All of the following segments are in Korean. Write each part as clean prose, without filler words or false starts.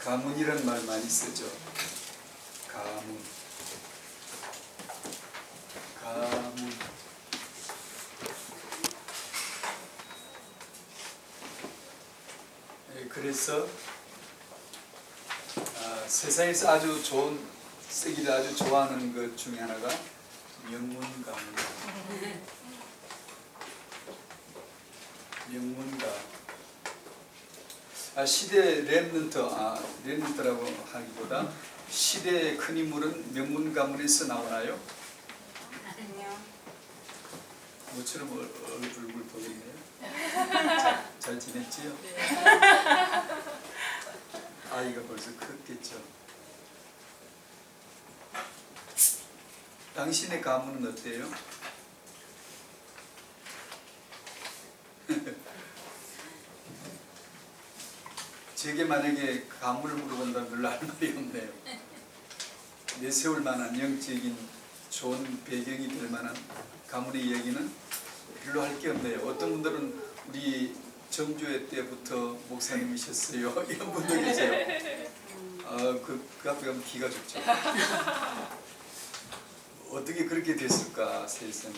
가문이란 말 많이 쓰죠. 가문. 가문. 그래서 세상에서 아주 좋은, 쓰기를 아주 좋아하는 것 중에 하나가 명문가문. 명문가. 시대 랩런트라고 하기보다 시대의 큰 인물은 명문가문에서 나오나요? 아니요. 모처럼 얼굴 보이네요. 잘 지냈지요? 네. 아이가 벌써 컸겠죠. 당신의 가문은 어때요? 제게 만약에 가문을 물어본다면 별로 할 말이 없네요. 내세울 만한 영적인 좋은 배경이 될 만한 가문의 이야기는 별로 할 게 없네요. 어떤 분들은 우리 정조회 때부터 목사님이셨어요. 이런 분도 계세요. 그 앞에 가면 기가 좋죠. 어떻게 그렇게 됐을까 세상에.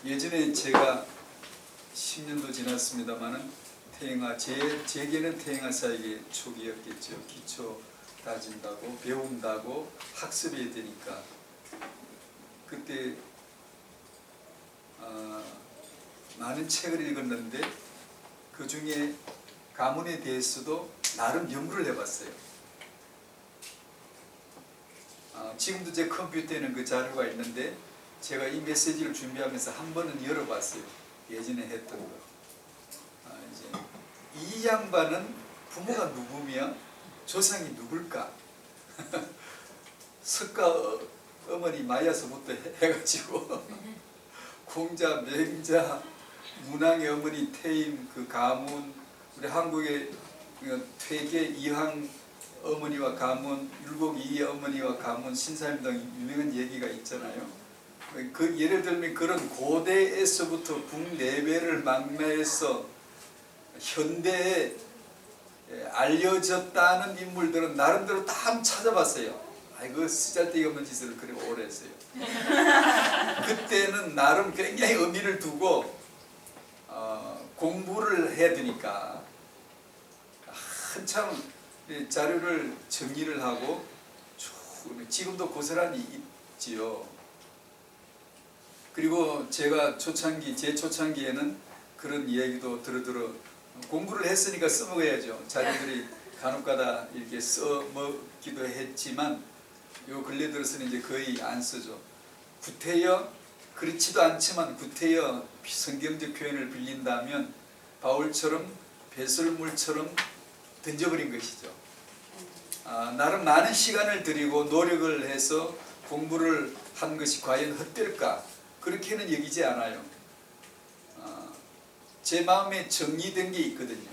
예전에 제가 10년도 지났습니다만은 태영아, 제게는 태영아 사역의 초기였겠죠. 기초 다진다고 배운다고 학습해야 되니까 그때 많은 책을 읽었는데 그 중에 가문에 대해서도 나름 연구를 해봤어요. 지금도 제 컴퓨터에는 그 자료가 있는데 제가 이 메시지를 준비하면서 한 번은 열어봤어요. 예전에 했던 거. 이제 이 양반은 부모가 누구며 조상이 누굴까? 석가 어머니 마야서부터 해가지고 공자, 맹자, 문왕의 어머니 태임, 그 가문, 우리 한국의 퇴계 이황 어머니와 가문, 율곡 이의 어머니와 가문, 신사임 등 유명한 얘기가 있잖아요. 그 예를 들면 그런 고대에서부터 국내외를 망라해서 현대에 알려졌다는 인물들은 나름대로 다 한번 찾아봤어요. 아이고 쓰잘데기 없는 짓을 그렇게 오래 했어요. 그때는 나름 굉장히 의미를 두고 공부를 해야 되니까 한참 자료를 정리를 하고 지금도 고스란히 있지요. 그리고 제가 제 초창기에는 그런 이야기도 들어 공부를 했으니까 써먹어야죠. 자료들이 간혹가다 이렇게 써먹기도 했지만 요 근래 들어서는 이제 거의 안 쓰죠. 구태여 그렇지도 않지만 구태여 성경적 표현을 빌린다면 바울처럼 배설물처럼 던져버린 것이죠. 나름 많은 시간을 들이고 노력을 해서 공부를 한 것이 과연 헛될까? 그렇게는 여기지 않아요. 제 마음에 정리된 게 있거든요.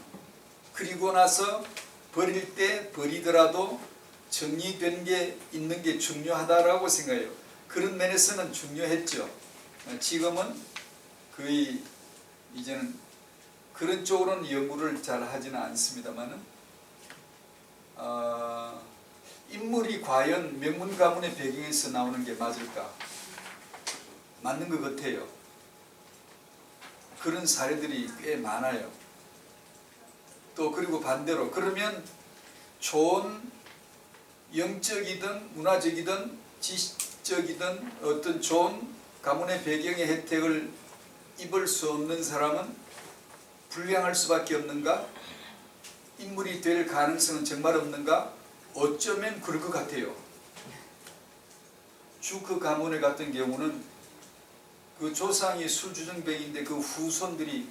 그리고 나서 버릴 때 버리더라도 정리된 게 있는 게 중요하다라고 생각해요. 그런 면에서는 중요했죠. 지금은 거의 이제는 그런 쪽으로는 연구를 잘 하지는 않습니다만은 인물이 과연 명문 가문의 배경에서 나오는 게 맞을까? 맞는 것 같아요. 그런 사례들이 꽤 많아요. 또 그리고 반대로 그러면 좋은 영적이든 문화적이든 지식적이든 어떤 좋은 가문의 배경의 혜택을 입을 수 없는 사람은 불량할 수밖에 없는가? 인물이 될 가능성은 정말 없는가? 어쩌면 그럴 것 같아요. 그 가문에 같은 경우는 그 조상이 술주정뱅인데 그 후손들이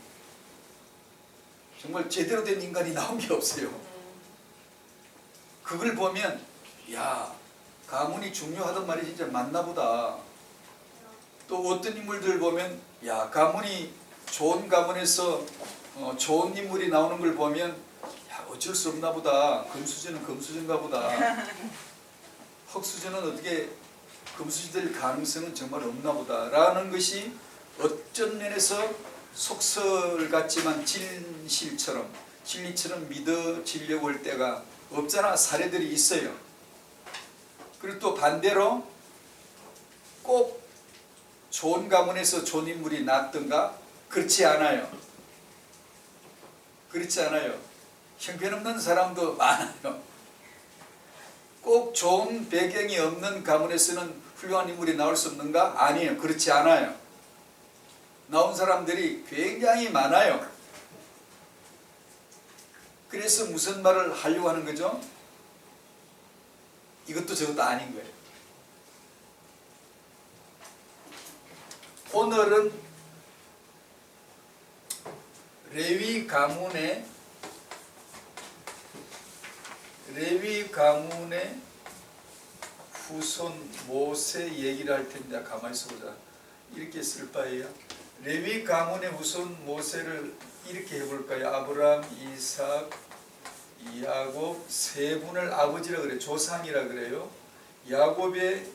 정말 제대로 된 인간이 나온 게 없어요. 그걸 보면 야 가문이 중요하단 말이 진짜 맞나 보다. 또 어떤 인물들 보면 야 가문이 좋은 가문에서 좋은 인물이 나오는 걸 보면 야 어쩔 수 없나 보다. 금수저는 금수저인가 보다. 흙수저는 어떻게 금수저 될 가능성은 정말 없나 보다 라는 것이 어쩐 면에서 속설 같지만 진실처럼 진리처럼 믿어지려고 할 때가 없잖아. 사례들이 있어요. 그리고 또 반대로 꼭 좋은 가문에서 좋은 인물이 났던가? 그렇지 않아요. 그렇지 않아요. 형편없는 사람도 많아요. 꼭 좋은 배경이 없는 가문에서는 훌륭한 인물이 나올 수 없는가? 아니에요. 그렇지 않아요. 나온 사람들이 굉장히 많아요. 그래서 무슨 말을 하려고 하는 거죠? 이것도 저것도 아닌 거예요. 오늘은 레위 가문의 후손 모세 얘기를 할 텐데 가만히 있어보자. 이렇게 쓸 바에요. 레위 가문의 후손 모세를 이렇게 해볼까요? 아브라함, 이삭, 야곱 세 분을 아버지라 그래요. 조상이라 그래요. 야곱의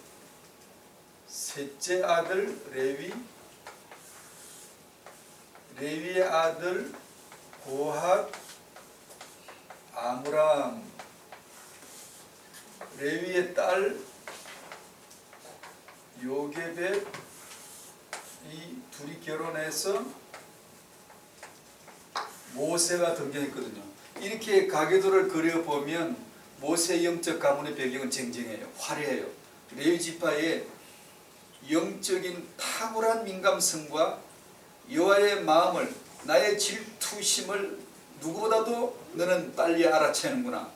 셋째 아들 레위의 아들 고핫, 아므람, 레위의 딸 요게벳, 이 둘이 결혼해서 모세가 등장했거든요. 이렇게 가계도를 그려보면 모세의 영적 가문의 배경은 쟁쟁해요. 화려해요. 레위 지파의 영적인 탁월한 민감성과 여호와의 마음을, 나의 질투심을 누구보다도 너는 빨리 알아채는구나.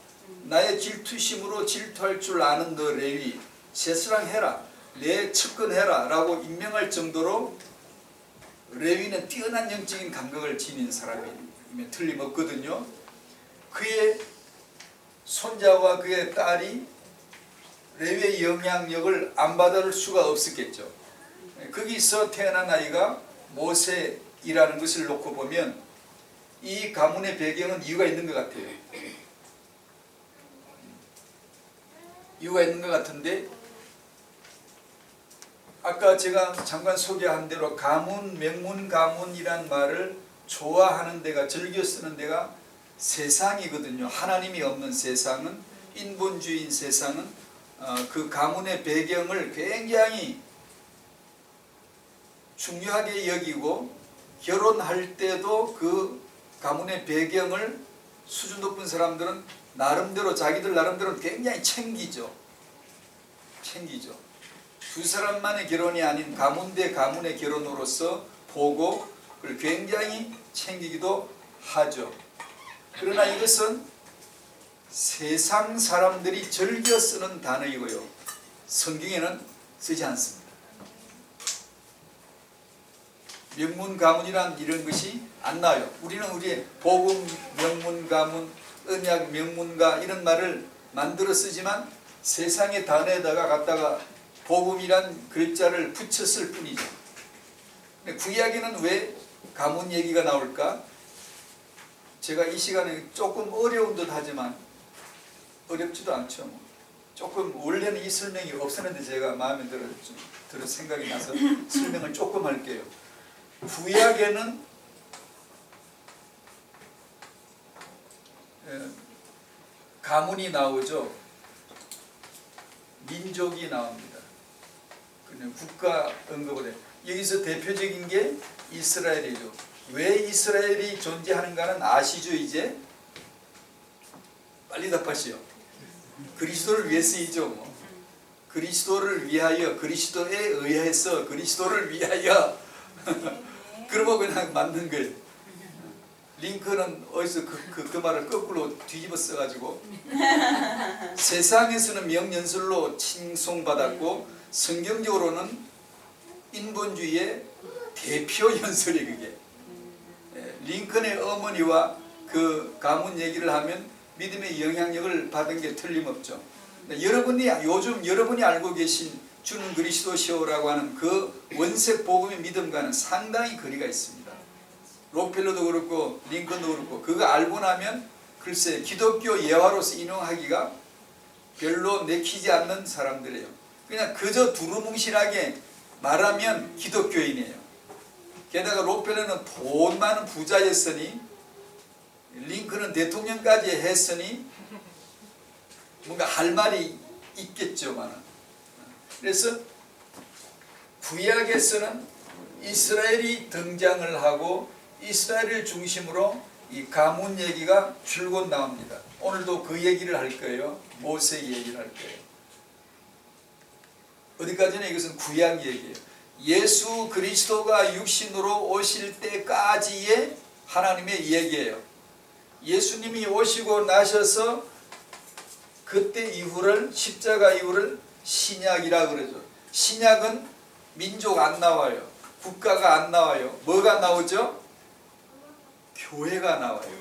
나의 질투심으로 질투할 줄 아는 너 레위, 새스랑해라, 내 측근해라 라고 임명할 정도로 레위는 뛰어난 영적인 감각을 지닌 사람이면 틀림없거든요. 그의 손자와 그의 딸이 레위의 영향력을 안 받을 수가 없었겠죠. 거기서 태어난 아이가 모세이라는 것을 놓고 보면 이 가문의 배경은 이유가 있는 것 같아요. 이유가 있는 것 같은데, 아까 제가 잠깐 소개한 대로 가문, 명문 가문이란 말을 좋아하는 데가, 즐겨 쓰는 데가 세상이거든요. 하나님이 없는 세상은, 인본주의인 세상은 그 가문의 배경을 굉장히 중요하게 여기고, 결혼할 때도 그 가문의 배경을 수준 높은 사람들은 나름대로, 자기들 나름대로 굉장히 챙기죠. 두 사람만의 결혼이 아닌 가문 대 가문의 결혼으로서 보고 그걸 굉장히 챙기기도 하죠. 그러나 이것은 세상 사람들이 즐겨 쓰는 단어이고요. 성경에는 쓰지 않습니다. 명문 가문이란 이런 것이 안 나와요. 우리는 우리의 복음 명문 가문, 언약 명문가 이런 말을 만들어 쓰지만 세상의 단어에다가 갖다가 복음이란 글자를 붙였을 뿐이죠. 구약에는 왜 가문 얘기가 나올까? 제가 이 시간에 조금 어려운 듯 하지만 어렵지도 않죠. 조금 원래는 이 설명이 없었는데 제가 마음에 들어 생각이 나서 설명을 조금 할게요. 구약에는 가문이 나오죠. 민족이 나옵니다. 그냥 국가 언급을 해요. 여기서 대표적인 게 이스라엘이죠. 왜 이스라엘이 존재하는가는 아시죠 이제? 빨리 답하시오. 그리스도를 위해서이죠. 뭐. 그리스도를 위하여, 그리스도에 의해서, 그리스도를 위하여 그러고 그냥 만든 거예요. 링컨은 어디서 그 말을 거꾸로 뒤집어 써가지고 세상에서는 명연설로 칭송받았고 성경적으로는 인본주의의 대표 연설이 그게. 링컨의 어머니와 그 가문 얘기를 하면 믿음의 영향력을 받은 게 틀림없죠. 요즘 여러분이 알고 계신 주는 그리스도시오라고 하는 그 원색 복음의 믿음과는 상당히 거리가 있습니다. 록펠러도 그렇고 링컨도 그렇고 그거 알고 나면 글쎄 기독교 예화로서 인용하기가 별로 내키지 않는 사람들이에요. 그냥 그저 두루뭉실하게 말하면 기독교인이에요. 게다가 록펠러는 돈 많은 부자였으니 링컨은 대통령까지 했으니 뭔가 할 말이 있겠죠만. 그래서 구약에서는 이스라엘이 등장을 하고 이스라엘을 중심으로 이 가문 얘기가 줄곧 나옵니다. 오늘도 그 얘기를 할 거예요. 모세 얘기를 할 거예요. 어디까지나 이것은 구약 얘기예요. 예수 그리스도가 육신으로 오실 때까지의 하나님의 얘기예요. 예수님이 오시고 나셔서 그때 이후를, 십자가 이후를 신약이라 그러죠. 신약은 민족 안 나와요. 국가가 안 나와요. 뭐가 나오죠? 교회가 나와요.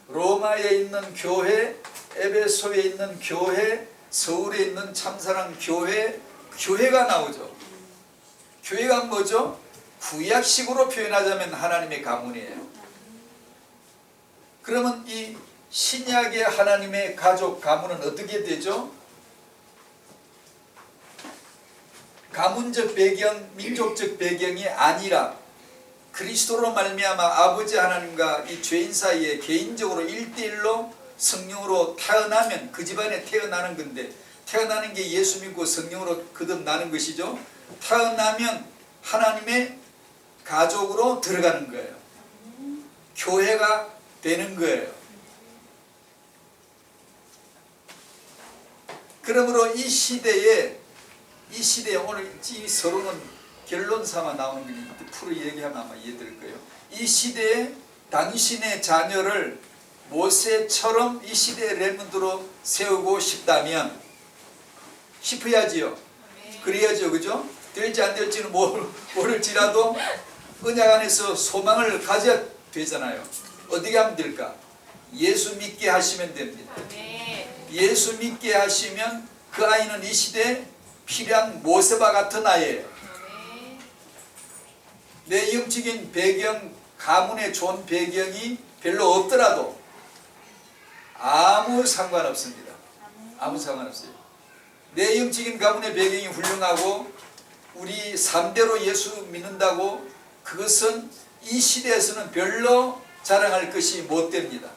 로마에 있는 교회, 에베소에 있는 교회, 서울에 있는 참사랑 교회가 나오죠. 교회가 뭐죠? 구약식으로 표현하자면 하나님의 가문이에요. 그러면 이 신약의 하나님의 가족 가문은 어떻게 되죠? 가문적 배경, 민족적 배경이 아니라 그리스도로 말미암아 아버지 하나님과 이 죄인 사이에 개인적으로 1:1로 성령으로 태어나면 그 집안에 태어나는 건데, 태어나는 게 예수 믿고 성령으로 거듭나는 것이죠. 태어나면 하나님의 가족으로 들어가는 거예요. 교회가 되는 거예요. 그러므로 이 시대에 오늘 이 서론은 결론 삼아 나오는 거니까 풀어 얘기하면 아마 이해될 거예요. 이 시대에 당신의 자녀를 모세처럼 이 시대의 렘넌트로 세우고 싶다면, 싶어야지요. 그래야죠. 그죠? 될지 안 될지는 모를지라도 언약 안에서 소망을 가져야 되잖아요. 어떻게 하면 될까? 예수 믿게 하시면 됩니다. 예수 믿게 하시면 그 아이는 이 시대에 필요한 모세와 같은 아이예요. 내 영적인 배경, 가문의 좋은 배경이 별로 없더라도 아무 상관없습니다. 아무 상관없어요. 내 영적인 가문의 배경이 훌륭하고 우리 3대로 예수 믿는다고 그것은 이 시대에서는 별로 자랑할 것이 못 됩니다.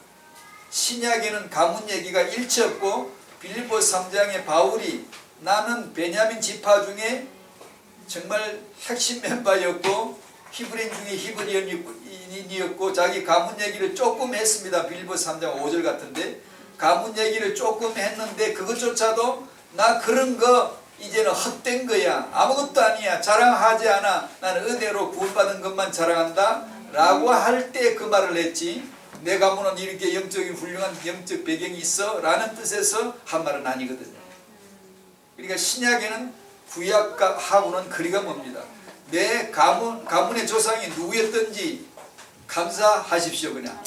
신약에는 가문 얘기가 일치 없고 빌립보 3장의 바울이 나는 베냐민 지파 중에 정말 핵심 멤버였고 히브리인 중에 히브리인이었고 자기 가문 얘기를 조금 했습니다. 빌립보 3장 5절 같은데 가문 얘기를 조금 했는데 그것조차도 나 그런 거 이제는 헛된 거야. 아무것도 아니야. 자랑하지 않아. 나는 은혜로 구원받은 것만 자랑한다. 라고 할 때 그 말을 했지. 내 가문은 이렇게 영적인 훌륭한 영적 배경이 있어. 라는 뜻에서 한 말은 아니거든요. 그러니까 신약에는 구약하고는 거리가 멉니다. 내 가문의 조상이 누구였든지 감사하십시오. 그냥.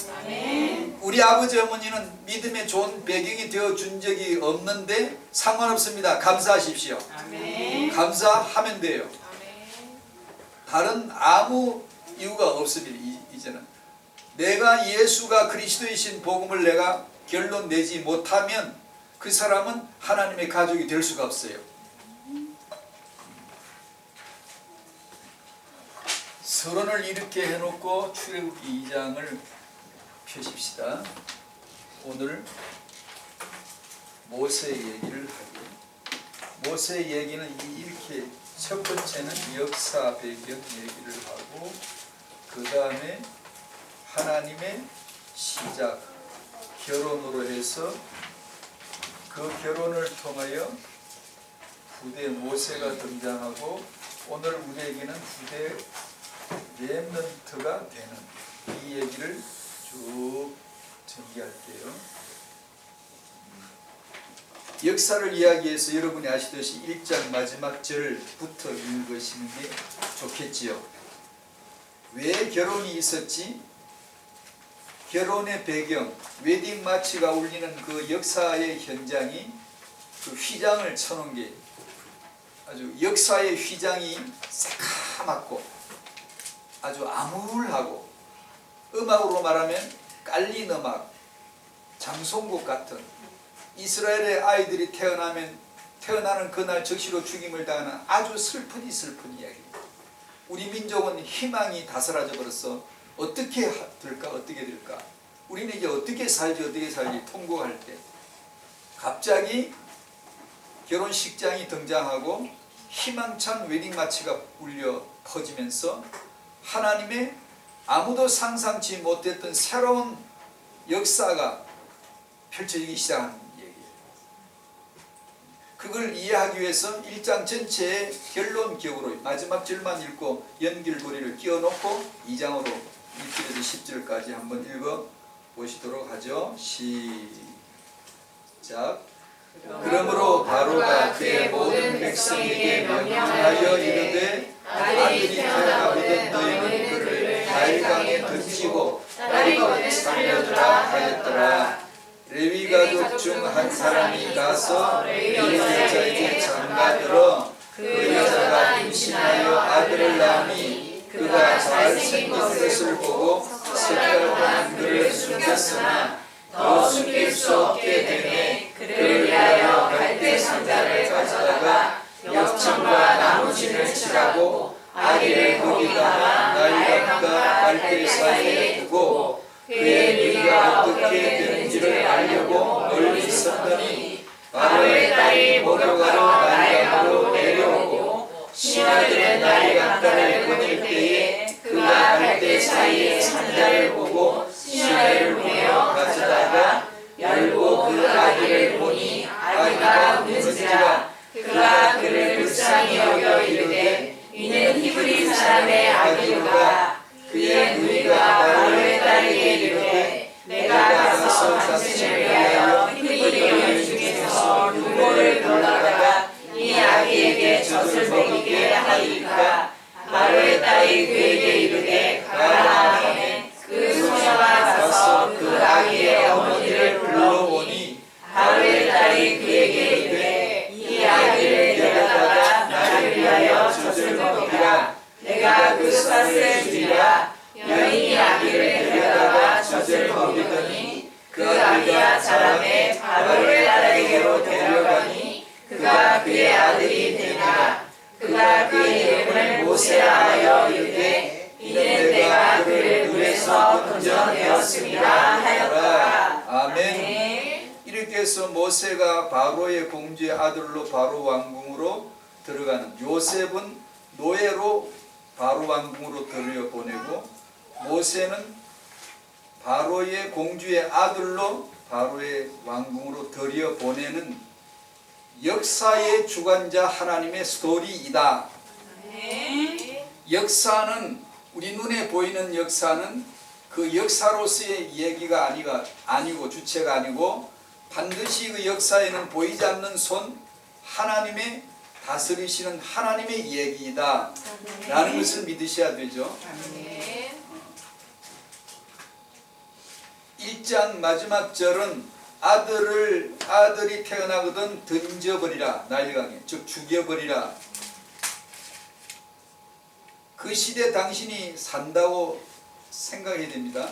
우리 아버지 어머니는 믿음의 좋은 배경이 되어준 적이 없는데 상관없습니다. 감사하십시오. 감사하면 돼요. 다른 아무 이유가 없습니다. 이제는 내가 예수가 그리스도이신 복음을 내가 결론 내지 못하면 그 사람은 하나님의 가족이 될 수가 없어요. 서론을 이렇게 해놓고 출애굽기 2장을 펴십시다. 오늘 모세 얘기를 하고, 모세 얘기는 이렇게 첫 번째는 역사 배경 얘기를 하고 그 다음에 하나님의 시작 결혼으로 해서 그 결혼을 통하여 후대 모세가 등장하고 오늘 우리에게는 후대 렘넌트가 되는 이 얘기를 쭉 전개할게요. 역사를 이야기해서 여러분이 아시듯이 1장 마지막 절부터 읽으시는 게 좋겠지요. 왜 결혼이 있었지? 결혼의 배경, 웨딩 마치가 울리는 그 역사의 현장이 그 휘장을 쳐놓은 게 아주 역사의 휘장이 새카맣고 아주 암울하고 음악으로 말하면 깔린 음악, 장송곡 같은 이스라엘의 아이들이 태어나는 그날 적시로 죽임을 당하는 아주 슬픈 이야기입니다. 우리 민족은 희망이 다 사라져 버렸어. 어떻게 될까? 우리는 이제 어떻게 살지 통곡할 때 갑자기 결혼식장이 등장하고 희망찬 웨딩마치가 울려 퍼지면서 하나님의 아무도 상상치 못했던 새로운 역사가 펼쳐지기 시작하는 얘기예요. 그걸 이해하기 위해서 1장 전체의 결론 기억으로 마지막 절만 읽고 연결고리를 끼워놓고 2장으로 1절에서 10절까지 한번 읽어 보시도록 하죠. 시작. 그러므로 바로가 그의 모든 백성에게 명령하여 이르되 아들이 태어나거든 너희는 그를 나일강에 던지고 딸이 거든 살려두라 하였더라. 레위 가족 중 한 사람이 가서 레위 여자에게 장가들어 그 여자가 임신하여 아들을 낳으니 그가 잘생긴 것을 보고 색깔만한 그를 숨겼으나 더 숨길 수 없게 되매 그를 위하여 갈대 상자를 가져다가 역청과 나무진을 칠하고 아기를 거기다가 나일강과 갈대 사이에 두고 그의 누이가 어떻게 되는지를 알려고 멀리 섰더니 바로의 딸이 목욕하러 나일강으로 내려오고 신하들은 나일강 딸을 거닐 때에 그가 갈대 사이에 상자를 보고 신하를 보내어 가져다가 열고 그 아기를 보니 아기가 우는지라 그가 그를 불쌍히 여겨 이르되 이는 히브리 사람의 아기로다. 그의 누이가 바로의 딸에게 이르되 내가 가서 당신을 위하여 히브리 여인 중에서 누구를 불러다가 이 아기에게 젖을 먹이게 하리까. 바로의 딸이 그에게 이르되 가라 하매 그 소녀가 가서 그 아기의 어머니를 불러오니 바로의 딸이 그에게 이르되 이 아기를 데려다가 나를 위하여 젖을 먹이라. 내가 그 젖을 주리라. 여인이 아기를 데려다가 젖을 먹이더니 그 아기가 자라매 바로의 딸에게로 데려가니 그가 그의 아들이 되니라. 그가 그의 이름을 모세라 하여 이르되 이는 내가 그를 물에서 건져내었습니다 하였더라. 아멘. 이렇게 해서 모세가 바로의 공주의 아들로 바로 왕궁으로 들어가는, 요셉은 노예로 바로 왕궁으로 들여보내고 모세는 바로의 공주의 아들로 바로의 왕궁으로 들여보내는 역사의 주관자 하나님의 스토리이다. 역사는, 우리 눈에 보이는 역사는 그 역사로서의 얘기가 아니고 주체가 아니고 반드시 그 역사에는 보이지 않는 손, 하나님의 다스리시는 하나님의 얘기이다 라는 것을 믿으셔야 되죠. 1장 마지막 절은 아들이 태어나거든 던져버리라, 나일강에, 즉 죽여버리라. 그 시대 당신이 산다고 생각해야 됩니다.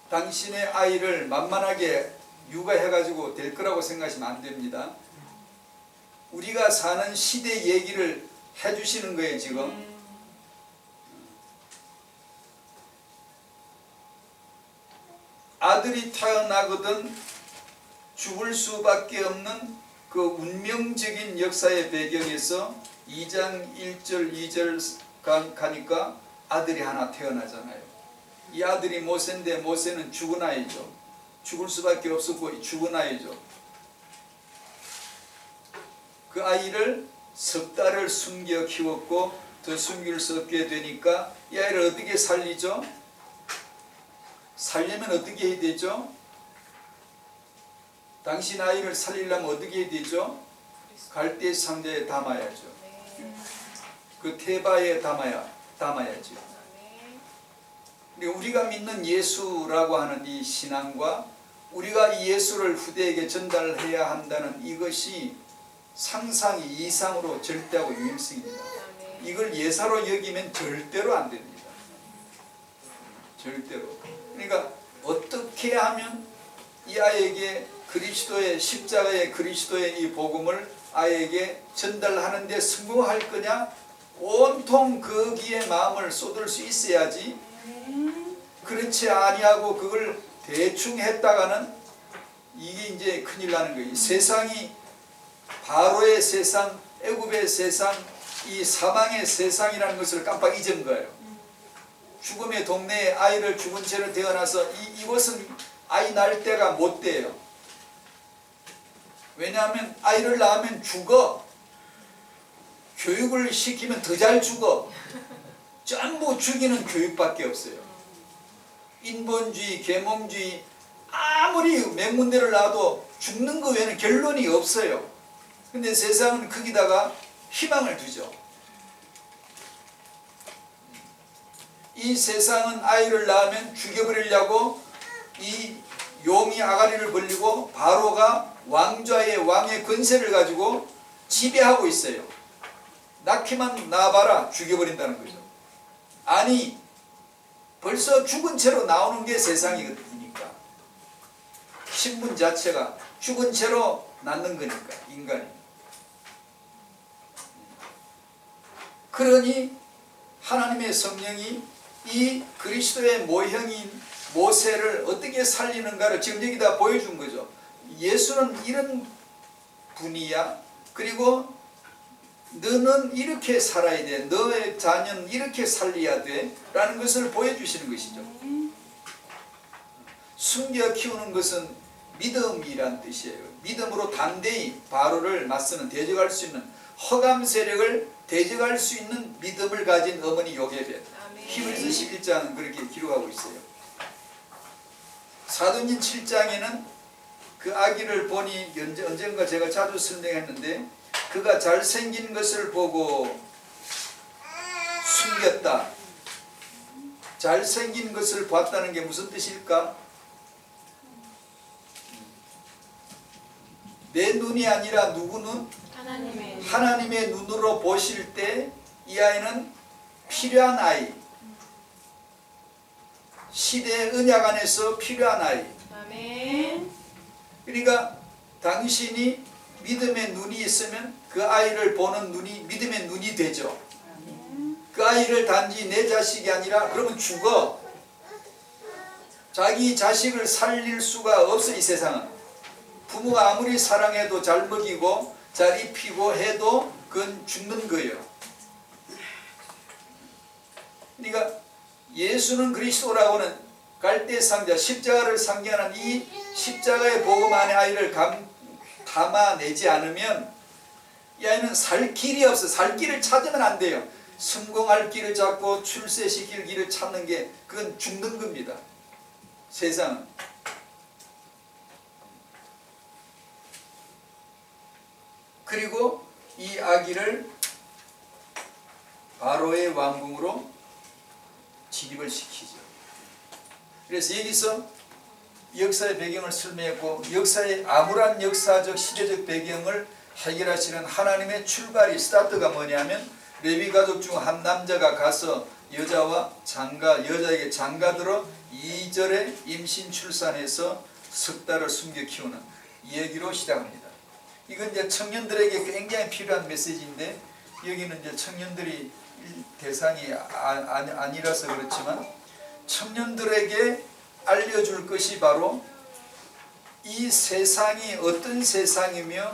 당신의 아이를 만만하게 육아해가지고 될 거라고 생각하시면 안 됩니다. 우리가 사는 시대 얘기를 해주시는 거예요 지금. 아들이 태어나거든 죽을 수밖에 없는 그 운명적인 역사의 배경에서 2장 1절 2절 가니까 아들이 하나 태어나잖아요. 이 아들이 모세인데 모세는 죽은 아이죠. 죽을 수밖에 없었고 죽은 아이죠. 그 아이를 석 달을 숨겨 키웠고 더 숨길 수 없게 되니까 이 아이를 어떻게 살리죠? 살려면 어떻게 해야 되죠? 당신 아이를 살리려면 어떻게 해야 되죠? 갈대 상자에 담아야죠. 그 테바에 담아야죠. 우리가 믿는 예수라고 하는 이 신앙과 우리가 이 예수를 후대에게 전달해야 한다는 이것이 상상이 이상으로 절대하고 유일성입니다. 이걸 예사로 여기면 절대로 안 됩니다. 절대로. 그러니까 어떻게 하면 이 아이에게 그리스도의 십자가의 그리스도의 이 복음을 아이에게 전달하는 데 성공할 거냐? 온통 거기에 마음을 쏟을 수 있어야지. 그러지 그렇지 아니하고 그걸 대충 했다가는 이게 이제 큰일 나는 거예요. 세상이 바로의 세상, 애굽의 세상, 이 사망의 세상이라는 것을 깜빡 잊은 거예요. 죽음의 동네에 아이를 죽은 채로 태어나서 이곳은 아이 낳을 때가 못 돼요. 왜냐하면 아이를 낳으면 죽어. 교육을 시키면 더 잘 죽어. 전부 죽이는 교육밖에 없어요. 인본주의, 계몽주의, 아무리 맹문대를 놔도 죽는 거 외에는 결론이 없어요. 근데 세상은 거기다가 희망을 두죠. 이 세상은 아이를 낳으면 죽여버리려고 이 용이 아가리를 벌리고 바로가 왕의 권세를 가지고 지배하고 있어요. 낳기만 낳아봐라 죽여버린다는 거죠. 아니 벌써 죽은 채로 나오는 게 세상이니까. 신분 자체가 죽은 채로 낳는 거니까 인간이. 그러니 하나님의 성령이 이 그리스도의 모형인 모세를 어떻게 살리는가를 지금 여기다 보여준 거죠. 예수는 이런 분이야. 그리고 너는 이렇게 살아야 돼. 너의 자녀는 이렇게 살려야 돼. 라는 것을 보여주시는 것이죠. 숨겨 키우는 것은 믿음이란 뜻이에요. 믿음으로 담대히 바로를 맞서는 대적할 수 있는 허감 세력을 대적할 수 있는 믿음을 가진 어머니 요게벳. 히브리서 11장은 그렇게 기록하고 있어요. 사도행전 7장에는 그 아기를 보니 언젠가 제가 자주 설명했는데 그가 잘생긴 것을 보고 숨겼다. 잘생긴 것을 봤다는 게 무슨 뜻일까? 내 눈이 아니라 누구 눈? 하나님의 눈으로 보실 때 이 아이는 필요한 아이, 시대의 언약 안에서 필요한 아이. 아멘. 그러니까 당신이 믿음의 눈이 있으면 그 아이를 보는 눈이 믿음의 눈이 되죠. 그 아이를 단지 내 자식이 아니라 그러면 죽어. 자기 자식을 살릴 수가 없어. 이 세상은 부모가 아무리 사랑해도 잘 먹이고 잘 입히고 해도 그건 죽는 거예요. 그러니까 예수는 그리스도라고는 갈대상자 십자가를 상징하는 이 십자가의 복음 안에 아이를 담아내지 않으면 이 아이는 살 길이 없어. 살 길을 찾으면 안 돼요. 성공할 길을 찾고 출세시킬 길을 찾는 게 그건 죽는 겁니다. 세상은. 그리고 이 아기를 바로의 왕궁으로 진입을 시키죠. 그래서 여기서 역사의 배경을 설명했고 역사의 암울한 역사적 시대적 배경을 해결하시는 하나님의 출발이 스타트가 뭐냐면 레위 가족 중 한 남자가 가서 여자에게 장가들어 2절에 임신 출산해서 석 달을 숨겨 키우는 얘기로 시작합니다. 이건 이제 청년들에게 굉장히 필요한 메시지인데 여기는 이제 청년들이 대상이 아니라서 그렇지만 청년들에게 알려줄 것이 바로 이 세상이 어떤 세상이며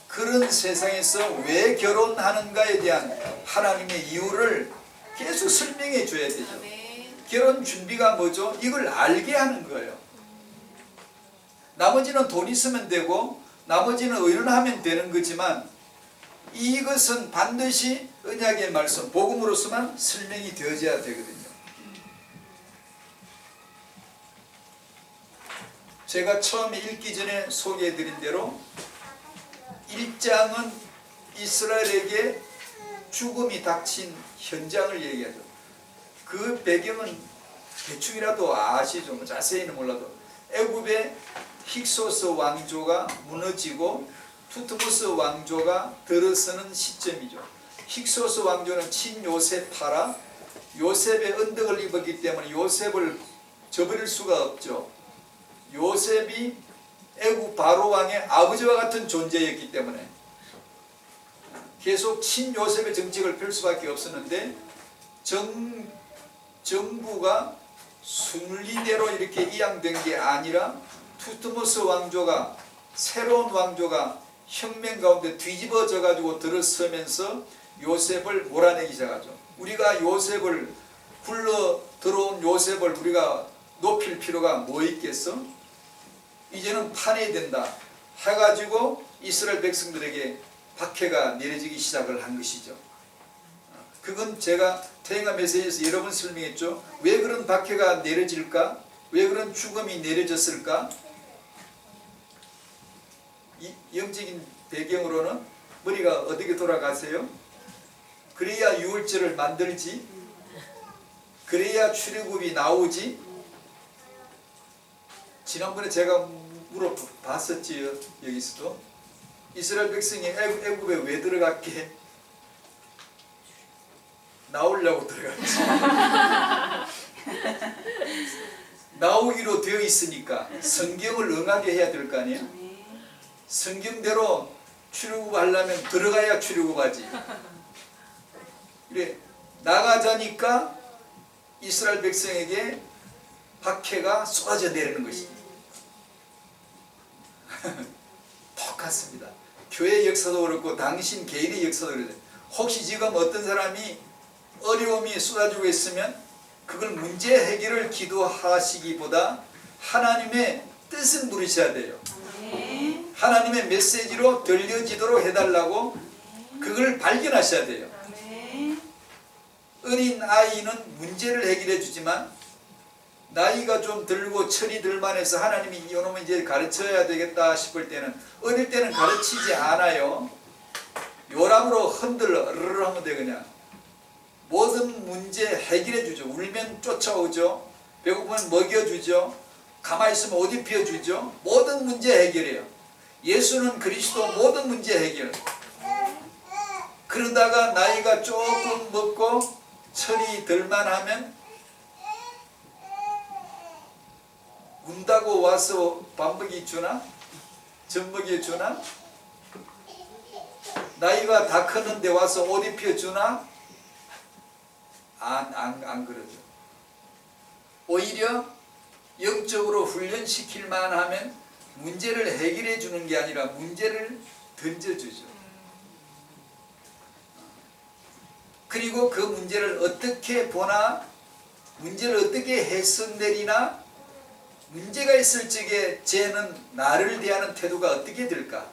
그런 세상에서 왜 결혼하는가에 대한 하나님의 이유를 계속 설명해 줘야 되죠. 결혼 준비가 뭐죠? 이걸 알게 하는 거예요. 나머지는 돈 있으면 되고 나머지는 의논하면 되는 거지만 이것은 반드시 언약의 말씀, 복음으로서만 설명이 되어져야 되거든요. 제가 처음에 읽기 전에 소개해드린 대로 1장은 이스라엘에게 죽음이 닥친 현장을 얘기하죠. 그 배경은 대충이라도 아시죠? 뭐 자세히는 몰라도 애굽의 힉소스 왕조가 무너지고 투트모스 왕조가 들어서는 시점이죠. 힉소스 왕조는 친요셉파라 요셉의 언덕을 입었기 때문에 요셉을 저버릴 수가 없죠. 요셉이 애굽 바로 왕의 아버지와 같은 존재였기 때문에 계속 친요셉의 정책을 펼 수밖에 없었는데 정부가 순리대로 이렇게 이양된 게 아니라 투트모스 왕조가 새로운 왕조가 혁명 가운데 뒤집어져 가지고 들어서면서 요셉을 몰아내기 시작하죠. 우리가 요셉을 굴러 들어온 요셉을 우리가 높일 필요가 뭐 있겠어? 이제는 파내야 된다 해가지고 이스라엘 백성들에게 박해가 내려지기 시작을 한 것이죠. 그건 제가 태영아 메시지에서 여러 번 설명했죠. 왜 그런 박해가 내려질까? 왜 그런 죽음이 내려졌을까? 이 영적인 배경으로는 머리가 어떻게 돌아가세요? 그래야 유월절을 만들지, 그래야 출애굽이 나오지. 지난번에 제가 물어봤었지요. 여기서도 이스라엘 백성이 애굽에 왜 들어갔게? 나오려고 들어갔지. 나오기로 되어 있으니까 성경을 응하게 해야 될 거 아니에요? 성경대로 출애굽하려면 들어가야 출애굽하지. 그래 나가자니까 이스라엘 백성에게 박해가 쏟아져 내리는 것이지. 똑같습니다. 교회 역사도 그렇고 당신 개인의 역사도 그래요. 혹시 지금 어떤 사람이 어려움이 쏟아지고 있으면 그걸 문제 해결을 기도하시기보다 하나님의 뜻을 물으셔야 돼요. 하나님의 메시지로 들려지도록 해달라고 그걸 발견하셔야 돼요. 어린 아이는 문제를 해결해 주지만 나이가 좀 들고 철이 들만해서 하나님이 이놈은 이제 가르쳐야 되겠다 싶을 때는 어릴 때는 가르치지 않아요. 요람으로 흔들러 으르르 하면 돼. 그냥 모든 문제 해결해 주죠. 울면 쫓아오죠. 배고프면 먹여주죠. 가만히 있으면 옷 입혀주죠. 모든 문제 해결해요. 예수는 그리스도 모든 문제 해결. 그러다가 나이가 조금 먹고 철이 들만하면 운다고 와서 밥 먹이 주나? 젖 먹여 주나? 나이가 다 컸는데 와서 옷 입혀 주나? 안 그러죠. 오히려 영적으로 훈련시킬만 하면 문제를 해결해 주는 게 아니라 문제를 던져주죠. 그리고 그 문제를 어떻게 보나, 문제를 어떻게 해석내리나, 문제가 있을 적에 쟤는 나를 대하는 태도가 어떻게 될까?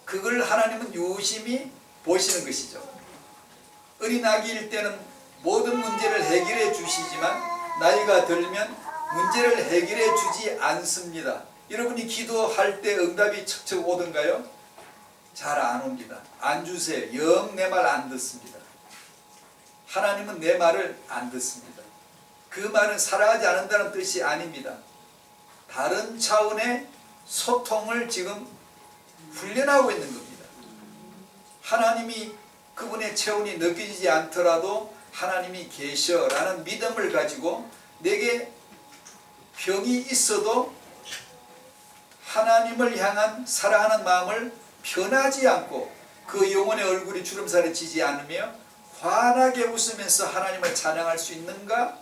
그걸 하나님은 유심히 보시는 것이죠. 어린 아기일 때는 모든 문제를 해결해 주시지만 나이가 들면 문제를 해결해 주지 않습니다. 여러분이 기도할 때 응답이 척척 오던가요? 잘 안 옵니다. 안 주세요. 영 내 말 안 듣습니다. 하나님은 내 말을 안 듣습니다. 그 말은 사랑하지 않는다는 뜻이 아닙니다. 다른 차원의 소통을 지금 훈련하고 있는 겁니다. 하나님이 그분의 체온이 느껴지지 않더라도 하나님이 계셔라는 믿음을 가지고 내게 병이 있어도 하나님을 향한 사랑하는 마음을 변하지 않고 그 영혼의 얼굴이 주름살이 지지 않으며 환하게 웃으면서 하나님을 찬양할 수 있는가?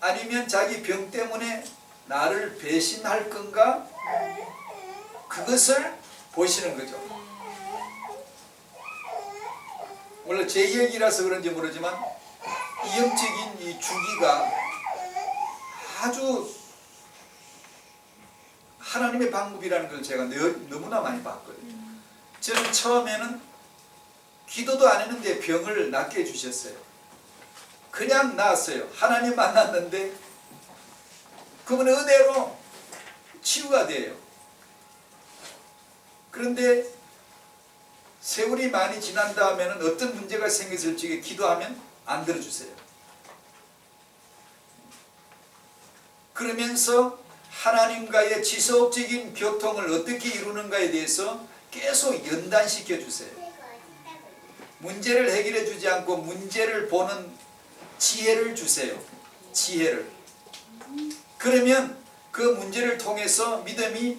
아니면 자기 병 때문에 나를 배신할 건가? 그것을 보시는 거죠. 물론 제 얘기라서 그런지 모르지만 이 영적인 이 주기가 아주 하나님의 방법이라는 걸 제가 너무나 많이 봤거든요. 저는 처음에는 기도도 안 했는데 병을 낫게 해주셨어요. 그냥 나았어요. 하나님 만났는데 그분의 은혜로 치유가 돼요. 그런데 세월이 많이 지난 다음에는 어떤 문제가 생겼을 적에 기도하면 안 들어주세요. 그러면서 하나님과의 지속적인 교통을 어떻게 이루는가에 대해서 계속 연단시켜 주세요. 문제를 해결해 주지 않고 문제를 보는 지혜를 주세요. 지혜를. 그러면 그 문제를 통해서 믿음이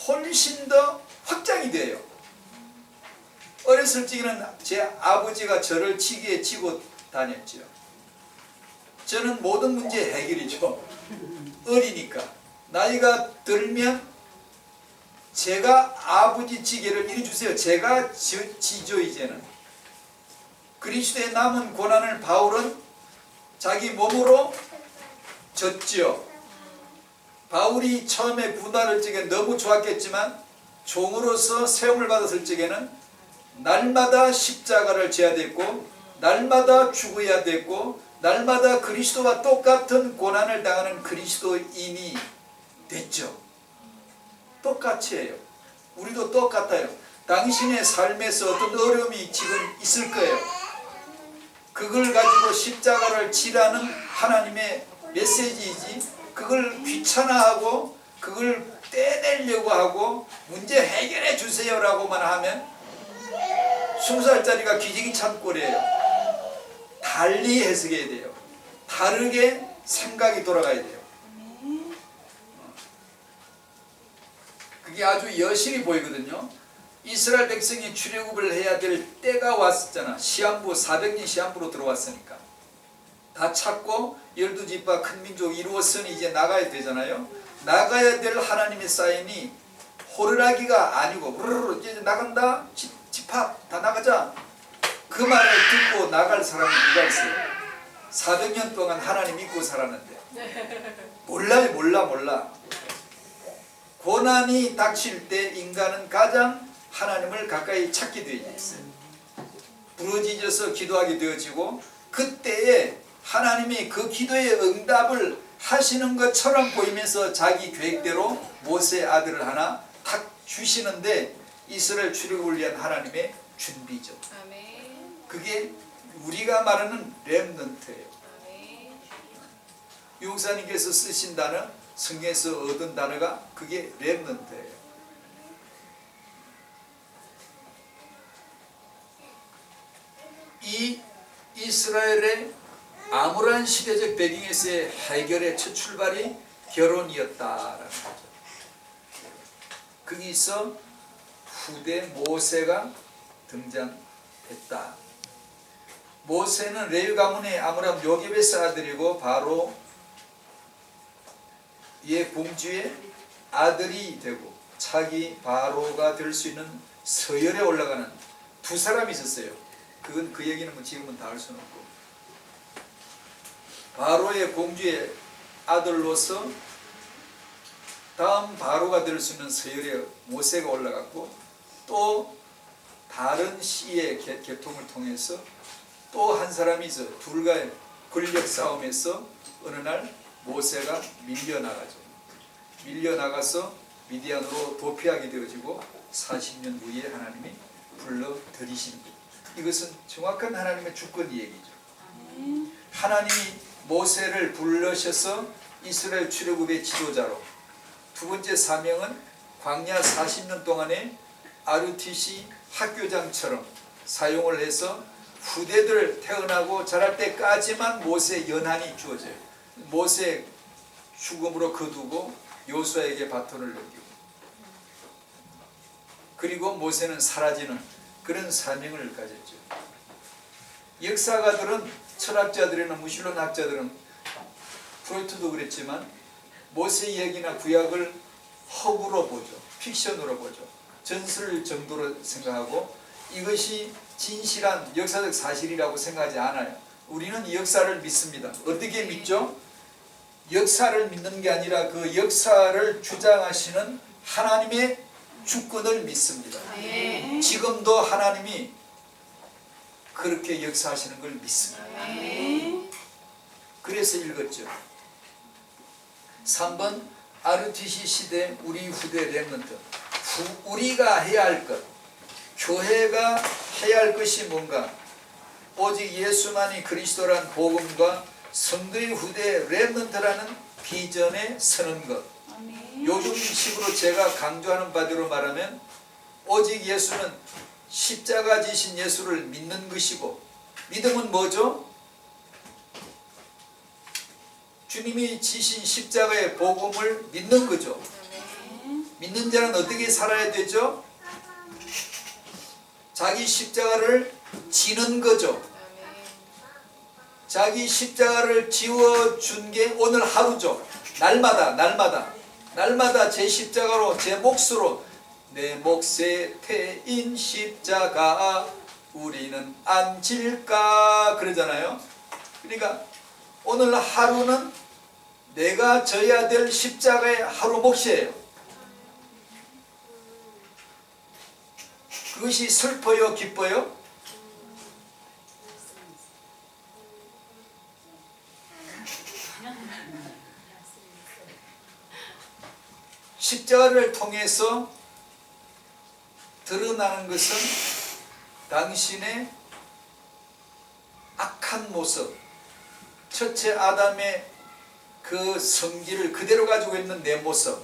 훨씬 더 확장이 돼요. 어렸을 적에는 제 아버지가 저를 치기에 치고 다녔죠. 저는 모든 문제 해결이죠. 어리니까. 나이가 들면 제가 아버지 지게를 이리 주세요. 제가 지죠 이제는. 그리스도의 남은 고난을 바울은 자기 몸으로 졌지요. 바울이 처음에 군화를 적에 너무 좋았겠지만 종으로서 세움을 받았을 적에는 날마다 십자가를 져야 됐고 날마다 죽어야 됐고 날마다 그리스도와 똑같은 고난을 당하는 그리스도인이 됐죠. 똑같이 해요. 우리도 똑같아요. 당신의 삶에서 어떤 어려움이 지금 있을 거예요. 그걸 가지고 십자가를 지라는 하나님의 메시지이지 그걸 귀찮아하고 그걸 떼내려고 하고 문제 해결해 주세요라고만 하면 20살짜리가 기저귀 찬 꼴이에요. 달리 해석해야 돼요. 다르게 생각이 돌아가야 돼요. 그게 아주 여실히 보이거든요. 이스라엘 백성이 출애굽을 해야 될 때가 왔었잖아. 시한부 400년 시한부로 들어왔으니까 다 찾고 12지파 큰 민족 이루었으니 이제 나가야 되잖아요. 나가야 될 하나님의 사인이 호루라기가 아니고 우르르 이제 나간다. 집합 다 나가자. 그 말을 듣고 나갈 사람이 누가 있어요? 400년 동안 하나님 믿고 살았는데 몰라요. 몰라. 고난이 닥칠 때 인간은 가장 하나님을 가까이 찾게 되어 있어요. 부러지져서 기도하게 되어지고 그때에 하나님이 그 기도의 응답을 하시는 것처럼 보이면서 자기 계획대로 모세의 아들을 하나 탁 주시는데 이스라엘 출애굽을 위한 하나님의 준비죠. 그게 우리가 말하는 렘넌트예요. 용사님께서 쓰신 단어, 성경에서 얻은 단어가 그게 렘넌트예요. 이 이스라엘의 암울한 시대적 배경에서의 해결의 첫 출발이 결혼이었다라는 거죠. 거기서 후대 모세가 등장했다. 모세는 레위 가문의 아므람 요게베스 아들이고 바로 의 공주의 아들이 되고 차기 바로가 될 수 있는 서열에 올라가는 두 사람이 있었어요. 그건 그 얘기는 뭐 지금은 다 할 수는 없고 바로의 공주의 아들로서 다음 바로가 될 수 있는 서열에 모세가 올라갔고 또 다른 시의 계통을 통해서 또 한 사람이 있어 둘과의 권력 싸움에서 어느 날 모세가 밀려나가서 미디안으로 도피하게 되어지고 40년 후에 하나님이 불러들이시는 것. 이것은 정확한 하나님의 주권 얘기죠. 하나님이 모세를 불러셔서 이스라엘 출애굽의 지도자로 두 번째 사명은 광야 40년 동안에 RUTC 학교장처럼 사용을 해서 후대들 태어나고 자랄 때까지만 모세의 연한이 주어져요. 모세 죽음으로 거두고 요수아에게 바톤을 넘기고 그리고 모세는 사라지는 그런 사명을 가졌죠. 역사가들은 철학자들이나 무신론학자들은 프로이트도 그랬지만 모세 이야기나 구약을 허구로 보죠. 픽션으로 보죠. 전설 정도로 생각하고 이것이 진실한 역사적 사실이라고 생각하지 않아요. 우리는 이 역사를 믿습니다. 어떻게 믿죠? 역사를 믿는 게 아니라 그 역사를 주장하시는 하나님의 주권을 믿습니다. 지금도 하나님이 그렇게 역사하시는 걸 믿습니다. 그래서 읽었죠. 3번 RUTC 시대 우리 후대 렘넌트. 우리가 해야 할 것, 교회가 해야 할 것이 뭔가? 오직 예수만이 그리스도란 복음과 성도의 후대 렘넌트라는 비전에 서는 것. 요즘식으로 제가 강조하는 바대로 말하면 오직 예수는 십자가 지신 예수를 믿는 것이고 믿음은 뭐죠? 주님이 지신 십자가의 복음을 믿는 거죠. 믿는 자는 어떻게 살아야 되죠? 자기 십자가를 지는 거죠. 자기 십자가를 지워준 게 오늘 하루죠. 날마다 제 십자가로, 제 몫으로, 내 몫에 태인 십자가 우리는 안 질까 그러잖아요. 그러니까 오늘 하루는 내가 져야 될 십자가의 하루 몫이에요. 그것이 슬퍼요, 기뻐요? 십자가를 통해서 드러나는 것은 당신의 악한 모습, 첫째 아담의 그 성질을 그대로 가지고 있는 내 모습,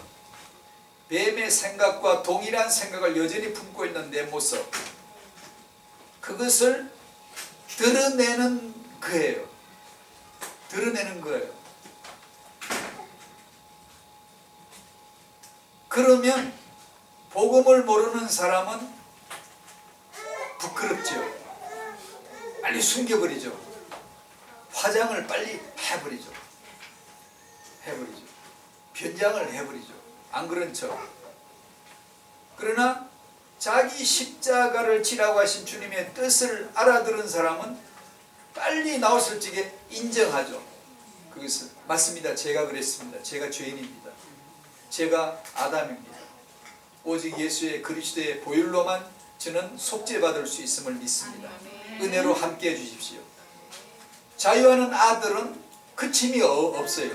뱀의 생각과 동일한 생각을 여전히 품고 있는 내 모습, 그것을 드러내는 거예요. 드러내는 거예요. 그러면 복음을 모르는 사람은 부끄럽죠. 빨리 숨겨버리죠. 화장을 빨리 해버리죠. 변장을 해버리죠. 안 그런 척. 그러나 자기 십자가를 지라고 하신 주님의 뜻을 알아들은 사람은 빨리 나왔을 적에 인정하죠. 그것은 맞습니다. 제가 그랬습니다. 제가 죄인입니다. 제가 아담입니다. 오직 예수의 그리스도의 보혈로만 저는 속죄받을 수 있음을 믿습니다. 은혜로 함께 해주십시오. 자유하는 아들은 그침이 없어요.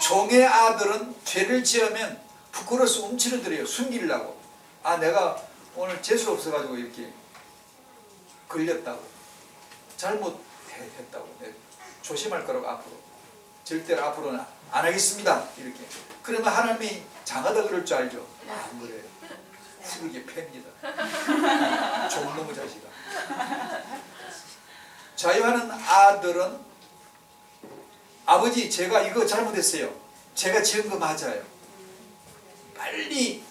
종의 아들은 죄를 지으면 부끄러워서 움츠러 들어요. 숨기려고. 아, 내가 오늘 재수 없어가지고 이렇게 걸렸다고, 잘못했다고, 조심할 거라고 앞으로, 절대로 앞으로는 안 하겠습니다 이렇게. 그러면 하나님이 장하다 그럴 줄 알죠. 안 그래요. 슬게 팹니다. 종놈의 자식아. 자유하는 아들은 아버지 제가 이거 잘못했어요. 제가 지은 거 맞아요. 빨리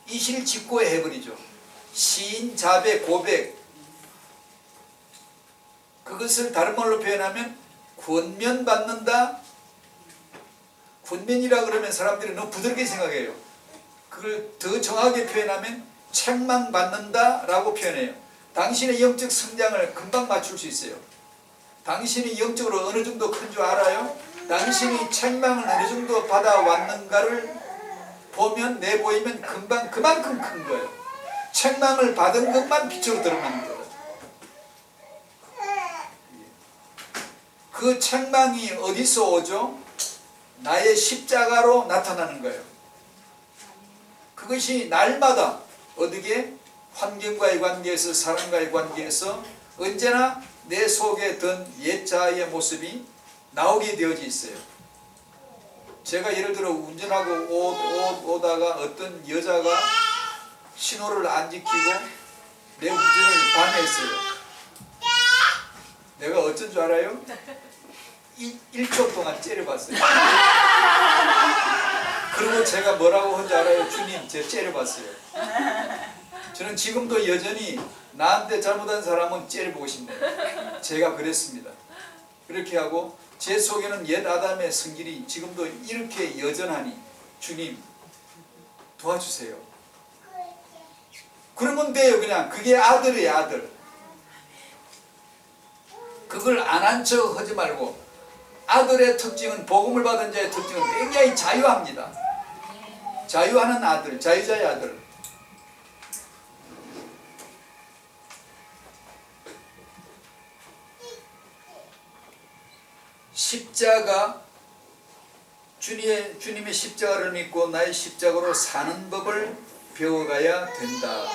이실직고에 해버리죠. 시인, 자배, 고백. 그것을 다른 말로 표현하면 권면받는다. 권면이라 그러면 사람들이 너무 부드럽게 생각해요. 그걸 더 정확하게 표현하면 책망받는다 라고 표현해요. 당신의 영적 성장을 금방 맞출 수 있어요. 당신이 영적으로 어느 정도 큰 줄 알아요? 당신이 책망을 어느 정도 받아왔는가를 보면, 내보이면 금방 그만큼 큰 거예요. 책망을 받은 것만 빛으로 드러나는 거예요. 그 책망이 어디서 오죠? 나의 십자가로 나타나는 거예요. 그것이 날마다 어떻게 환경과의 관계에서, 사람과의 관계에서 언제나 내 속에 든 옛자의 모습이 나오게 되어져 있어요. 제가 예를 들어 운전하고 오다가 어떤 여자가 신호를 안 지키고 내 운전을 방해했어요. 내가 어쩐 줄 알아요? 1초 동안 째려봤어요. 그리고 제가 뭐라고 한 줄 알아요? 주님, 제가 째려봤어요. 저는 지금도 여전히 나한테 잘못한 사람은 째려보고 싶네요. 제가 그랬습니다. 그렇게 하고 제 속에는 옛 아담의 성질이 지금도 이렇게 여전하니 주님 도와주세요. 그러면 돼요. 그냥 그게 아들이에요. 아들. 그걸 안 한 척 하지 말고, 아들의 특징은, 복음을 받은 자의 특징은 굉장히 자유합니다. 자유하는 아들, 자유자의 아들. 십자가, 주님의 십자가를 믿고 나의 십자가로 사는 법을 배워가야 된다.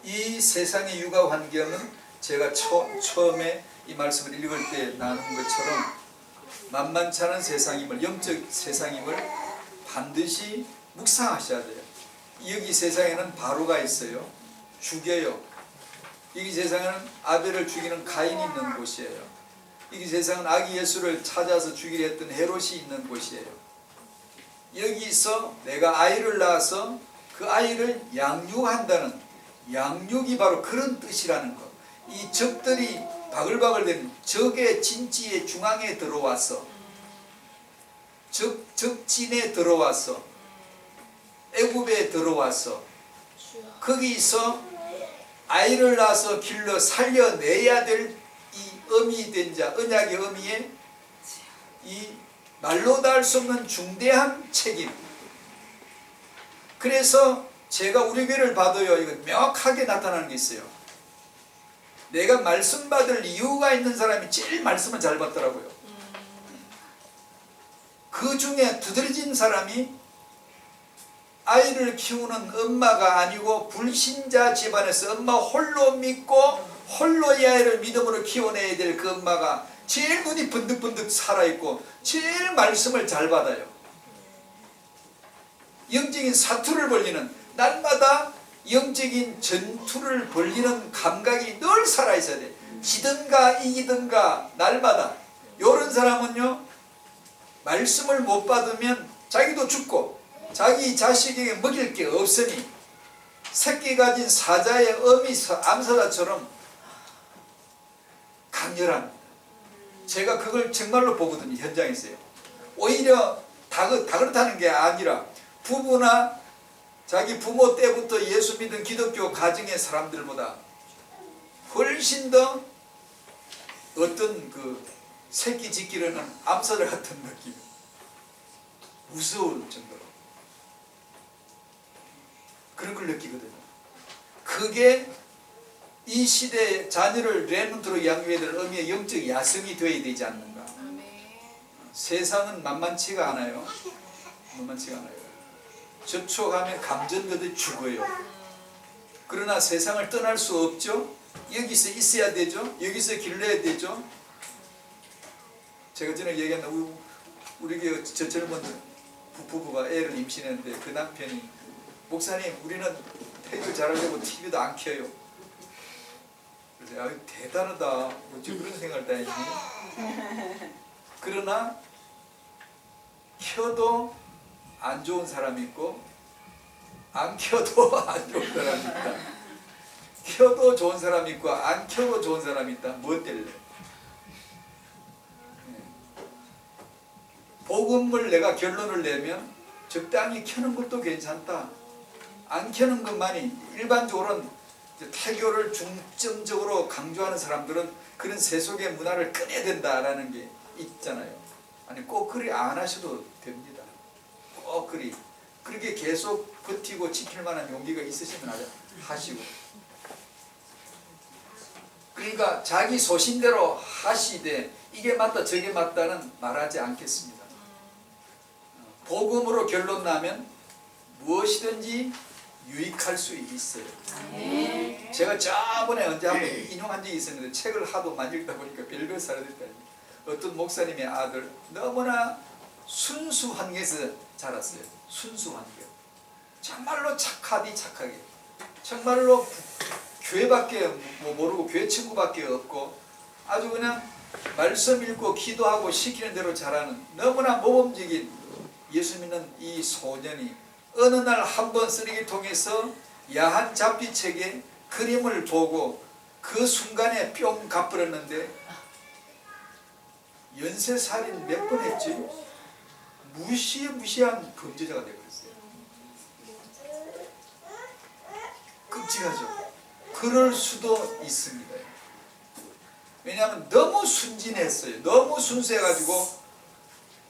이 세상의 육아 환경은 제가 처음에 이 말씀을 읽을 때 나눈 것처럼 만만치 않은 세상임을, 영적 세상임을 반드시 묵상하셔야 돼요. 여기 세상에는 바로가 있어요. 죽여요. 여기 세상에는 아벨을 죽이는 가인이 있는 곳이에요. 여기 세상은 아기 예수를 찾아서 죽이려 했던 헤롯이 있는 곳이에요. 여기서 내가 아이를 낳아서 그 아이를 양육한다는, 양육이 바로 그런 뜻이라는 것. 이 적들이 바글바글 된 적의 진지의 중앙에 들어와서 적진에 들어와서 애굽에 들어와서 거기서 아이를 낳아서 길러 살려내야 될 이 어미 된 자, 언약의 어미의 이 말로 다 할 수 없는 중대한 책임. 그래서 제가 우리 교회를 봐도요, 이거 명확하게 나타나는 게 있어요. 내가 말씀 받을 이유가 있는 사람이 제일 말씀을 잘 받더라고요. 그 중에 두드러진 사람이 아이를 키우는 엄마가 아니고 불신자 집안에서 엄마 홀로 믿고 홀로 이 아이를 믿음으로 키워내야 될 그 엄마가 제일 눈이 번득번득 살아있고 제일 말씀을 잘 받아요. 영적인 사투를 벌리는, 날마다 영적인 전투를 벌리는 감각이 늘 살아있어야 돼. 지든가 이기든가 날마다. 이런 사람은요, 말씀을 못 받으면 자기도 죽고 자기 자식에게 먹일 게 없으니 새끼 가진 사자의 어미 암사자처럼 강렬합니다. 제가 그걸 정말로 보거든요. 현장에서요. 오히려 다 그렇다는 게 아니라 부부나 자기 부모 때부터 예수 믿은 기독교 가정의 사람들보다 훨씬 더 어떤 그 새끼 짓기로는 암사자 같은 느낌, 무서울 정도로 그런 걸 느끼거든요. 그게 이 시대의 자녀를 렘넌트로 양육해야 될 의미의 영적 야성이 되어야 되지 않는가. 세상은 만만치가 않아요. 만만치가 않아요. 접촉하면 감전되듯 죽어요. 그러나 세상을 떠날 수 없죠. 여기서 있어야 되죠. 여기서 길러야 되죠. 제가 전에 얘기했나, 우리 교회 저 젊은 부부가 애를 임신했는데 그 남편이, 목사님 우리는 태교 잘하려고 TV도 안 켜요. 그래서 대단하다. 어찌 그런 생각을 다 했니? 그러나 켜도 안 좋은 사람이 있고 안 켜도 안 좋은 사람이 있다. 켜도 좋은 사람이 있고 안 켜도 좋은 사람이 있다. 뭐 때문에? 복음을 내가 결론을 내면 적당히 켜는 것도 괜찮다. 안 켜는 것만이, 일반적으로는 태교를 중점적으로 강조하는 사람들은 그런 세속의 문화를 꺼내야 된다라는 게 있잖아요. 아니 꼭 그리 안 하셔도 됩니다. 꼭 그리 그렇게 계속 버티고 지킬 만한 용기가 있으시면 하시고, 그러니까 자기 소신대로 하시되 이게 맞다 저게 맞다는 말하지 않겠습니다. 복음으로 결론 나면 무엇이든지 유익할 수 있어요. 제가 저번에 언제 한번 인용한 적이 있었는데, 책을 하도 많이 읽다 보니까 별별 사람들이 어떤 목사님의 아들, 너무나 순수 환경에서 자랐어요. 순수 환경. 정말로 착하디 착하게, 정말로 교회밖에 모르고 교회 친구밖에 없고 아주 그냥 말씀 읽고 기도하고 시키는 대로 자라는 너무나 모범적인 예수 믿는 이 소년이 어느 날 한 번 쓰레기통에서 야한 잡지책에 그림을 보고 그 순간에 뿅 가버렸는데, 연쇄살인 몇 번 했지? 무시한 범죄자가 되어버렸어요. 끔찍하죠. 그럴 수도 있습니다. 왜냐하면 너무 순진했어요. 너무 순수해가지고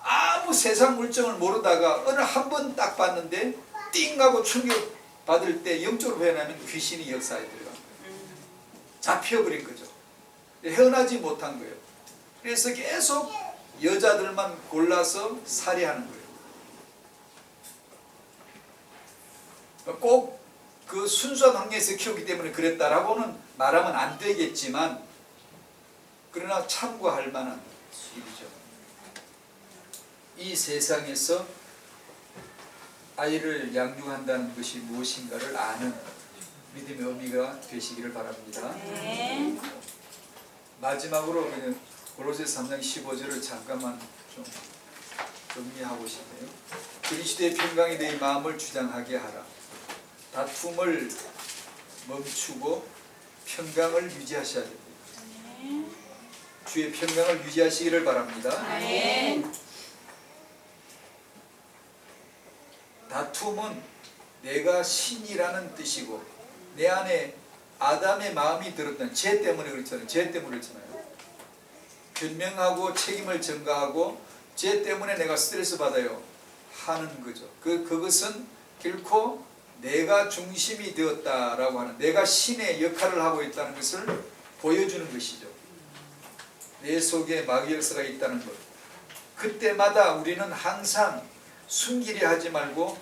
아무 세상 물정을 모르다가 어느 한 번 딱 봤는데 띵 하고 충격 받을 때 영적으로 표현하면 귀신이 역사에 들어간 거예요. 잡혀버린 거죠. 헤어나지 못한 거예요. 그래서 계속 여자들만 골라서 살해하는 거예요. 꼭 그 순수한 환경에서 키웠기 때문에 그랬다라고는 말하면 안 되겠지만, 그러나 참고할 만한 일이죠. 이 세상에서 아이를 양육한다는 것이 무엇인가를 아는 믿음의 의미가 되시기를 바랍니다. 마지막으로 고로새 3장 15절을 잠깐만 좀 정리하고 싶네요. 그리스도의 평강이 내 마음을 주장하게 하라. 다툼을 멈추고 평강을 유지하셔야 됩니다. 주의 평강을 유지하시기를 바랍니다. 아멘. 다툼은 내가 신이라는 뜻이고 내 안에 아담의 마음이 들었던 죄 때문에 그렇잖아요. 죄 때문에 그렇잖아요. 변명하고 책임을 전가하고 죄 때문에 내가 스트레스 받아요 하는 거죠. 그것은 결코 내가 중심이 되었다라고 하는, 내가 신의 역할을 하고 있다는 것을 보여주는 것이죠. 내 속에 마귀 역사가 있다는 것. 그때마다 우리는 항상 숨기려 하지 말고,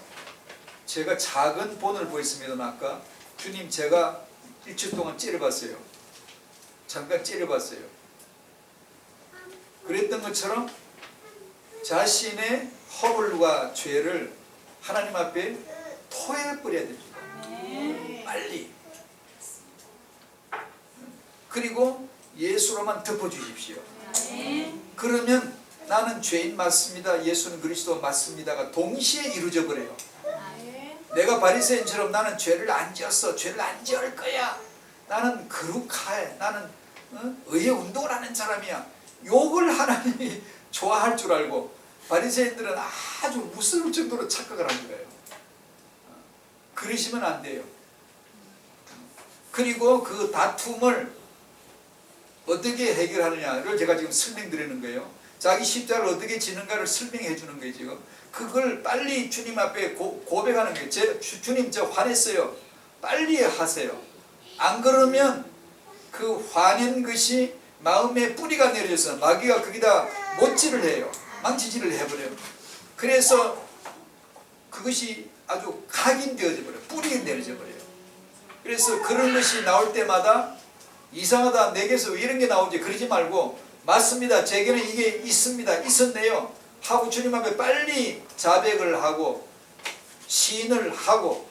제가 작은 본을 보였습니다. 아까 주님 제가 일주일 동안 째려봤어요. 잠깐 째려봤어요. 그랬던 것처럼 자신의 허물과 죄를 하나님 앞에 토해버려야 됩니다. 빨리. 그리고 예수로만 덮어주십시오. 그러면 나는 죄인 맞습니다, 예수는 그리스도 맞습니다가 동시에 이루어져 버려요. 내가 바리새인처럼 나는 죄를 안 지었어, 죄를 안 지을 거야, 나는 거룩해, 나는 의의 운동을 하는 사람이야, 욕을 하나님이 좋아할 줄 알고 바리새인들은 아주 무서울 정도로 착각을 한 거예요. 그러시면 안 돼요. 그리고 그 다툼을 어떻게 해결하느냐를 제가 지금 설명드리는 거예요. 자기 십자가를 어떻게 지는가를 설명해 주는 거예요. 지금 그걸 빨리 주님 앞에 고백하는 거예요. 주님 저 화냈어요, 빨리 하세요. 안 그러면 그 화낸 것이 마음에 뿌리가 내려져서 마귀가 거기다 못질을 해요. 망치질을 해버려요. 그래서 그것이 아주 각인되어져 버려요. 뿌리가 내려져 버려요. 그래서 그런 것이 나올 때마다 이상하다, 내게서 왜 이런 게 나오지 그러지 말고, 맞습니다, 제게는 이게 있습니다, 있었네요 하고 주님 앞에 빨리 자백을 하고 시인을 하고,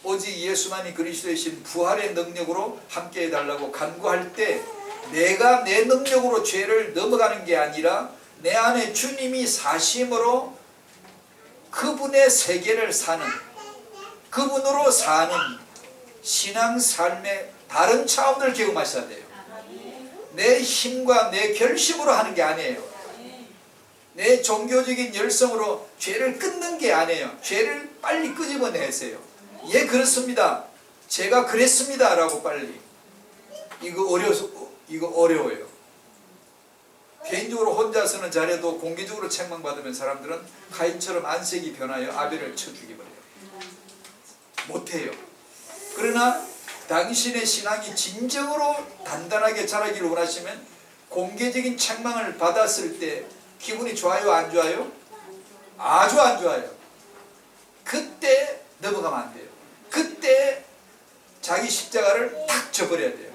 오직 예수만이 그리스도이신 부활의 능력으로 함께 해달라고 간구할 때, 내가 내 능력으로 죄를 넘어가는 게 아니라 내 안에 주님이 사심으로 그분의 세계를 사는, 그분으로 사는 신앙 삶의 다른 차원을 경험하셔야 돼요. 내 힘과 내 결심으로 하는 게 아니에요. 내 종교적인 열성으로 죄를 끊는 게 아니에요. 죄를 빨리 끄집어내세요. 예, 그렇습니다, 제가 그랬습니다 라고 빨리. 이거 어려워요. 개인적으로 혼자서는 잘해도 공개적으로 책망받으면 사람들은 가인처럼 안색이 변하여 아벨을 쳐 죽여버려요. 못해요. 그러나 당신의 신앙이 진정으로 단단하게 자라기를 원하시면 공개적인 책망을 받았을 때 기분이 좋아요, 안 좋아요? 아주 안 좋아요. 그때 넘어가면 안 돼요. 그때 자기 십자가를 탁 져버려야 돼요.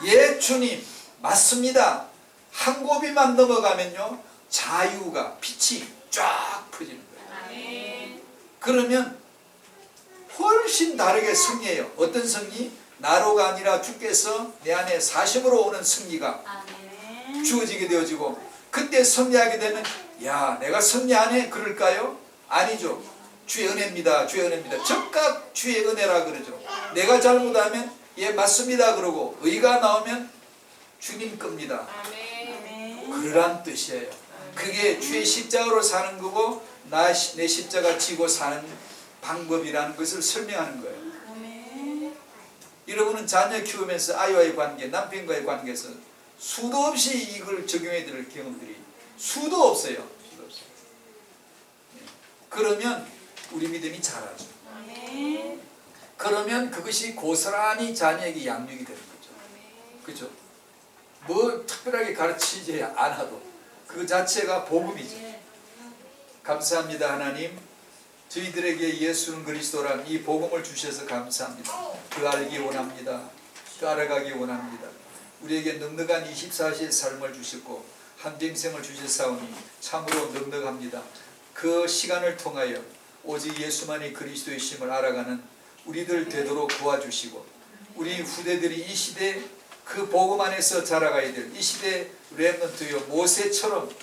예, 주님 맞습니다 한 고비만 넘어가면요, 자유가, 빛이 쫙 퍼지는 거예요. 그러면 훨씬 다르게 승리해요. 어떤 승리? 나로가 아니라 주께서 내 안에 사심으로 오는 승리가 주어지게 되어지고, 그때 승리하게 되면 야, 내가 승리하네 그럴까요? 아니죠. 주의 은혜입니다, 주의 은혜입니다. 즉각 주의 은혜라 그러죠. 내가 잘못하면 예 맞습니다 그러고, 의가 나오면 주님 겁니다. 그러란 뜻이에요. 그게 주의 십자가로 사는 거고 내 십자가 지고 사는 방법이라는 것을 설명하는 거예요. 여러분은 자녀 키우면서 아이와의 관계, 남편과의 관계에서 수도 없이 이걸 적용해 드릴 경험들이 수도 없어요. 수도 없어요. 그러면 우리 믿음이 자라죠. 그러면 그것이 고스란히 자녀에게 양육이 되는 거죠. 그렇죠? 뭐 특별하게 가르치지 않아도 그 자체가 복음이죠. 감사합니다 하나님, 저희들에게 예수는 그리스도란 이 복음을 주셔서 감사합니다. 그 알기 원합니다. 그 알아가기 원합니다. 우리에게 넉넉한 24시의 삶을 주셨고 한평생을 주셨사오니 참으로 넉넉합니다. 그 시간을 통하여 오직 예수만이 그리스도이심을 알아가는 우리들 되도록 도와주시고, 우리 후대들이 이 시대 그 복음 안에서 자라가야 될 이 시대 렘넌트여 모세처럼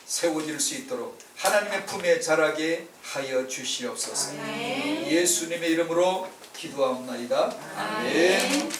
세워질 수 있도록 하나님의 품에 자라게 하여 주시옵소서. 예수님의 이름으로 기도하옵나이다. 아멘.